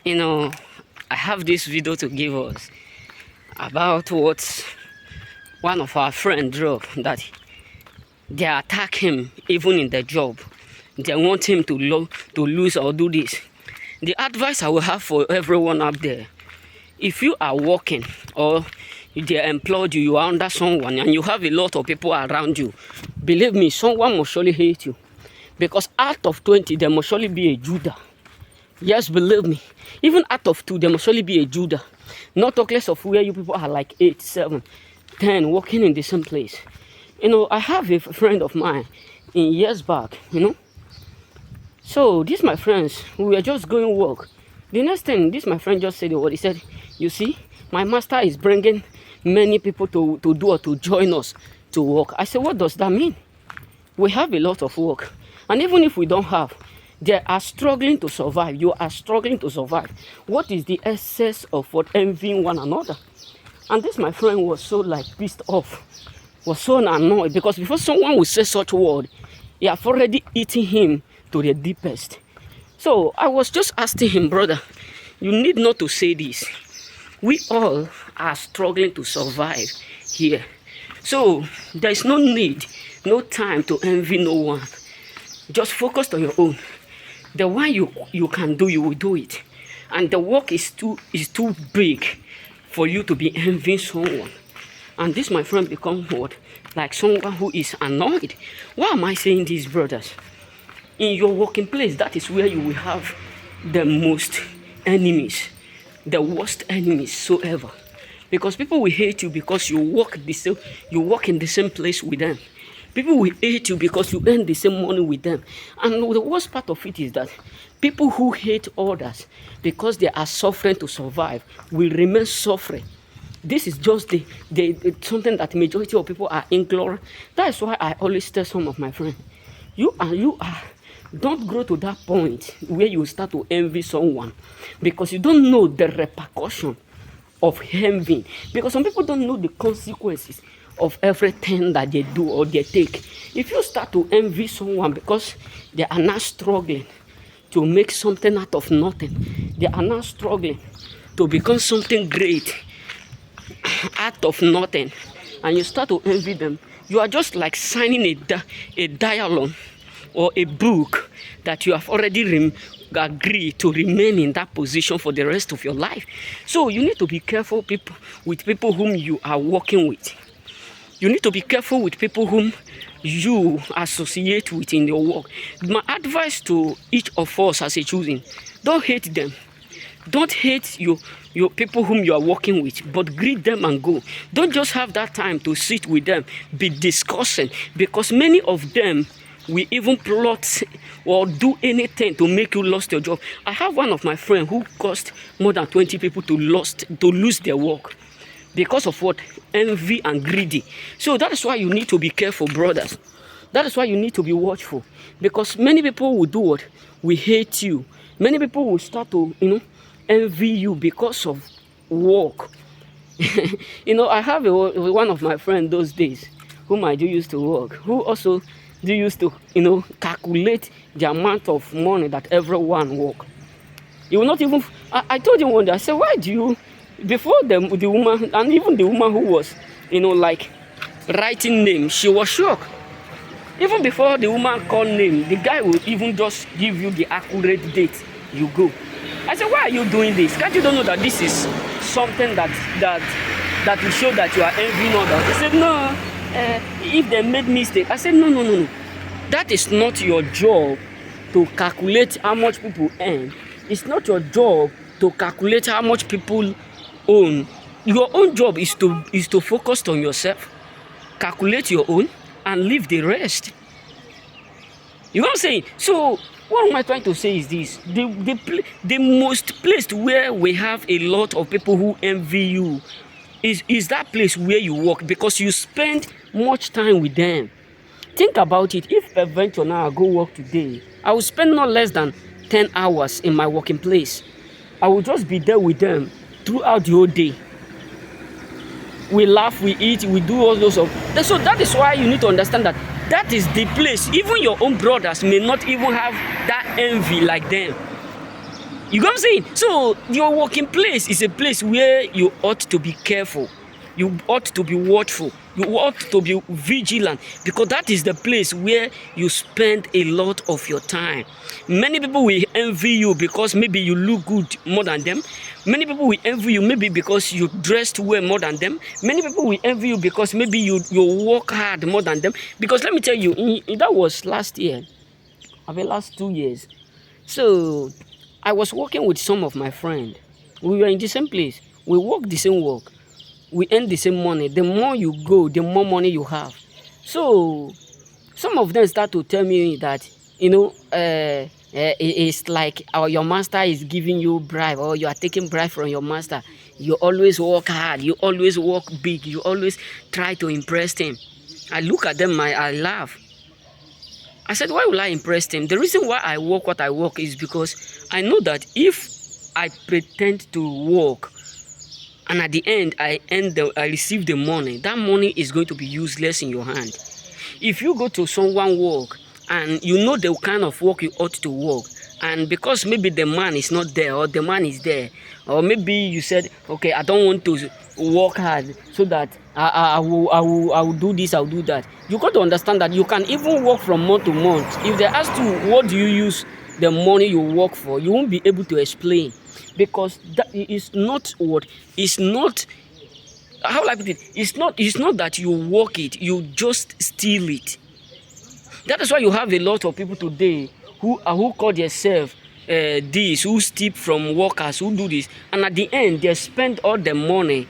You know, I have this video to give us about what one of our friends wrote, that they attack him even in the job. They want him to lose or do this. The advice I will have for everyone up there: if you are working or they employed you, you are under someone and you have a lot of people around you, believe me, someone must surely hate you. Because out of 20, there must surely be a Judah. Yes, believe me. Even out of 2, there must surely be a Judah. Not talk less of where you people are like 8, 7, 10, working in the same place. You know, I have a friend of mine in years back, So, these my friends, we were just going work. The next thing, this my friend just said what he said: you see, my master is bringing many people to do or to join us to work. I said, what does that mean? We have a lot of work. And even if we don't have, they are struggling to survive. You are struggling to survive. What is the essence of what envying one another? And this my friend was so pissed off, was so annoyed, because before someone would say such word, he have already eaten him to the deepest. So I was just asking him, brother, you need not to say this. We all are struggling to survive here. So there is no need, no time to envy no one. Just focus on your own. The one you can do, you will do it. And the work is too big for you to be envying someone. And this, my friend, becomes what? Like someone who is annoyed. Why am I saying this, brothers? In your working place, that is where you will have the most enemies, the worst enemies so ever. Because people will hate you because you work in the same place with them. People will hate you because you earn the same money with them. And the worst part of it is that people who hate others because they are suffering to survive will remain suffering. This is just something that majority of people are ignorant. That is why I always tell some of my friends, don't grow to that point where you start to envy someone, because you don't know the repercussion of envying. Because some people don't know the consequences of everything that they do or they take. If you start to envy someone because they are not struggling to make something out of nothing, they are not struggling to become something great out of nothing, and you start to envy them, you are just like signing a dialogue or a book that you have already agreed to remain in that position for the rest of your life. So you need to be careful with people whom you are working with. You need to be careful with people whom you associate with in your work. My advice to each of us as a choosing: don't hate them. Don't hate your people whom you are working with, but greet them and go. Don't just have that time to sit with them, be discussing, because many of them will even plot or do anything to make you lose your job. I have one of my friends who caused more than 20 people to lose their work because of what? Envy and greedy. So that is why you need to be careful, brothers. That is why you need to be watchful, because many people will do what? Will hate you. Many people will start to, envy you because of work. I have one of my friends those days, whom I do used to work, who also do used to, calculate the amount of money that everyone work. He will not even, I told him one day, I said, why do you, before the woman, and even the woman who was, writing name, she was shocked. Even before the woman called name, the guy will even just give you the accurate date you go. I said, why are you doing this? Can't you don't know that this is something that will show that you are envying others? He said, no, if they made mistake. I said, no. That is not your job to calculate how much people earn. It's not your job to calculate how much people own. Your own job is to focus on yourself, calculate your own, and leave the rest. You know what I'm saying? So what am I trying to say is this: the most place where we have a lot of people who envy you is that place where you work, because you spend much time with them. Think about it. If eventually now I go work today, I will spend not less than 10 hours in my working place. I will just be there with them throughout the whole day. We laugh, we eat, we do all those stuff. So that is why you need to understand that is the place. Even your own brothers may not even have that envy like them. You know what I'm saying? So your working place is a place where you ought to be careful. You ought to be watchful. You ought to be vigilant, because that is the place where you spend a lot of your time. Many people will envy you because maybe you look good more than them. Many people will envy you maybe because you dressed well more than them. Many people will envy you because maybe you work hard more than them. Because let me tell you, that was last year, I mean last 2 years. So I was working with some of my friends. We were in the same place. We work the same work. We earn the same money. The more you go, the more money you have. So some of them start to tell me that, it's like your master is giving you bribe, or you are taking bribe from your master. You always work hard. You always work big. You always try to impress him. I look at them, I laugh. I said, why will I impress them? The reason why I work what I work is because I know that if I pretend to work and at the end I receive the money, that money is going to be useless in your hand. If you go to someone work and you know the kind of work you ought to work, and because maybe the man is not there or the man is there, or maybe you said, okay, I don't want to work hard so that I will do this, I'll do that. You got to understand that you can even work from month to month. If they ask you what do you use the money you work for, you won't be able to explain, because that is not what is not. How will I put it? It's not that you work it, you just steal it. That is why you have a lot of people today who call themselves this, who steal from workers, who do this, and at the end they spend all the money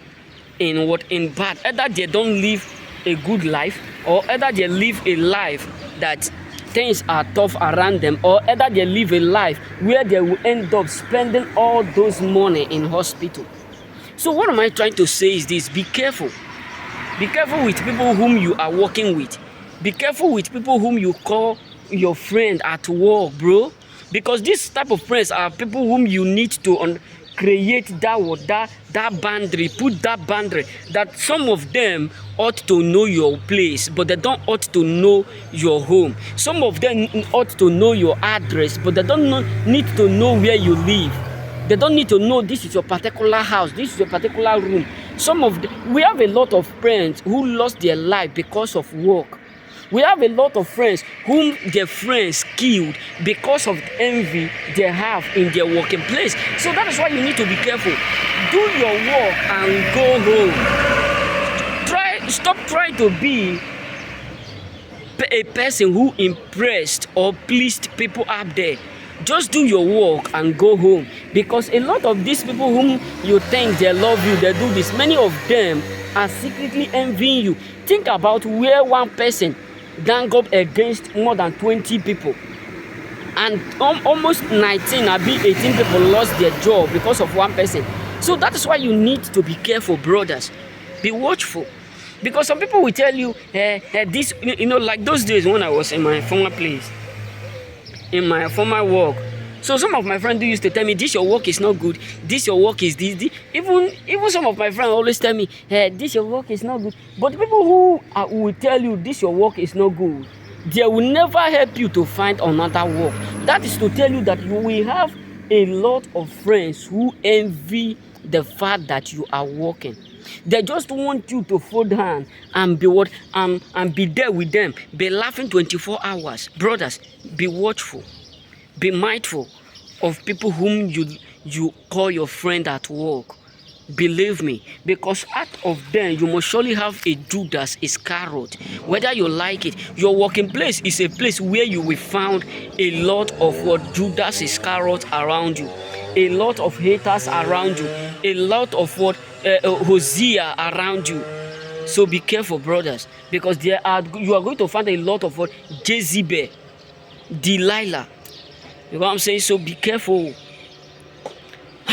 in bad. Either they don't live a good life, or either they live a life that things are tough around them, or either they live a life where they will end up spending all those money in hospital. So what am I trying to say is this: be careful. Be careful with people whom you are working with. Be careful with people whom you call your friend at work, bro. Because this type of friends are people whom you need to create that boundary, put that boundary, that some of them ought to know your place, but they don't ought to know your home. Some of them ought to know your address, but they don't need to know where you live. They don't need to know this is your particular house, this is your particular room. We have a lot of friends who lost their life because of work. We have a lot of friends whom their friends killed because of envy they have in their working place. So that is why you need to be careful. Do your work and go home. Stop trying to be a person who impressed or pleased people up there. Just do your work and go home. Because a lot of these people whom you think they love you, they do this, many of them are secretly envying you. Think about where one person gang up against more than 20 people, and almost 19 or 18 people lost their job because of one person. So that is why you need to be careful, brothers. Be watchful. Because some people will tell you, this, like those days when I was in my former place, in my former work. So some of my friends used to tell me, this your work is not good, this your work is this. Even some of my friends always tell me, this your work is not good. But the people who will tell you this your work is not good, they will never help you to find another work. That is to tell you that you will have a lot of friends who envy the fact that you are working. They just want you to fold hand and be and be there with them, be laughing 24 hours. Brothers, be watchful. Be mindful of people whom you call your friend at work. Believe me, because out of them you must surely have a Judas Iscariot. Whether you like it, your working place is a place where you will find a lot of Judas Iscariot around you, a lot of haters around you, a lot of Hosea around you. So be careful, brothers, because you are going to find a lot of Jezebel, Delilah. You know what I'm saying? So be careful.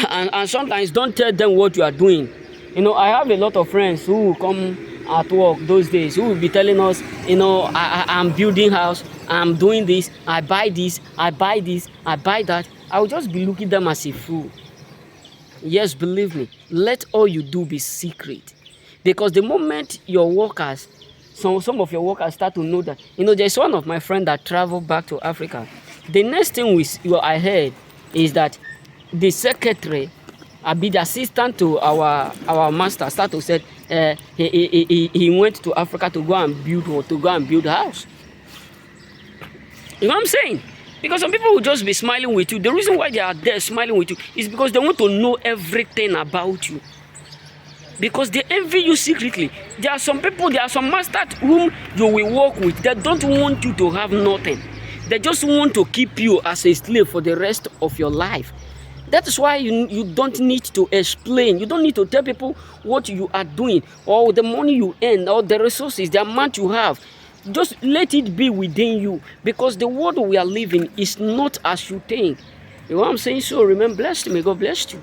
And sometimes don't tell them what you are doing. I have a lot of friends who will come at work those days, who will be telling us, I'm building house, I'm doing this, I buy this, I buy this, I buy that. I will just be looking at them as a fool. Yes, believe me, let all you do be secret. Because the moment your workers, some of your workers start to know that, there's one of my friends that traveled back to Africa. The next thing I heard is that the secretary, I be the assistant to our master, start to said he went to Africa to go and build or to go and build a house. You know what I'm saying? Because some people will just be smiling with you. The reason why they are there smiling with you is because they want to know everything about you. Because they envy you secretly. There are some people, there are some masters whom you will work with. They don't want you to have nothing. They just want to keep you as a slave for the rest of your life. That is why you don't need to explain. You don't need to tell people what you are doing or the money you earn or the resources, the amount you have. Just let it be within you, because the world we are living is not as you think. You know what I'm saying? So remain blessed. May God bless you.